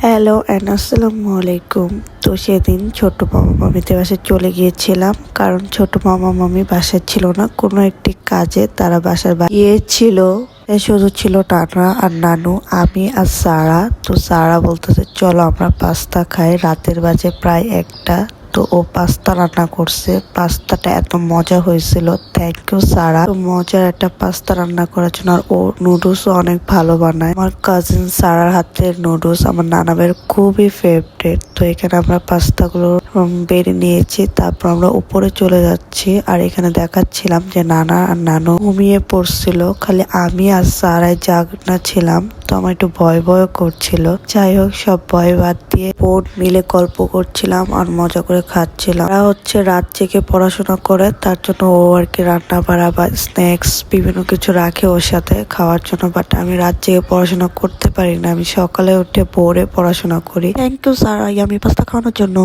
Hello and আসসালামু আলাইকুম। তো সেদিন ছোট মামা মামিদের বাসায় চলে গিয়েছিলাম, কারণ ছোট মামা মামি বাসায় ছিল না, কোনো একটি কাজে তারা বাসার বাইরে ছিল। শুধু ছিল টানা আর নানু, আমি আর সারা। তো সারা বলতেছে চলো আমরা পাস্তা খাই, রাতের বাজে প্রায় 1টা। তো ও পাস্তা রান্না করছে, পাস্তাটা এত মজা হয়েছিল, থ্যাংক ইউ সারা। তো মজার একটা পাস্তা রান্না করার জন্য। আর ও নুডলসও অনেক ভালো বানায়। আমার কাজিন সারার হাতের নুডলস আমার নানাবের খুবই ফেভারিট। তো এখানে আমরা পাস্তাগুলো বেড়ে নিয়েছি, তারপর আমরা উপরে চলে যাচ্ছি। আর এখানে দেখাচ্ছিলাম যে নানা আর নানু ঘুমিয়ে পড়ছিল, খালি আমি আর সারাই জাগনা ছিলাম। তো আমার একটু ভয় ভয় করছিল। যাই হোক, সব ভয় বাদ দিয়ে বোন মিলে গল্প করছিলাম আর মজা করে খাচ্ছিলাম। ওরা হচ্ছে রাত জেগে পড়াশোনা করে, তার জন্য ও আর কি রান্না বাড়া বা স্ন্যাক্স বিভিন্ন কিছু রাখে ওর সাথে খাওয়ার জন্য। বাট আমি রাত জেগে পড়াশোনা করতে পারি না, আমি সকালে উঠে ভোরে পড়াশোনা করি। থ্যাংক ইউ স্যার আমি পাস্তা খাওয়ানোর জন্য।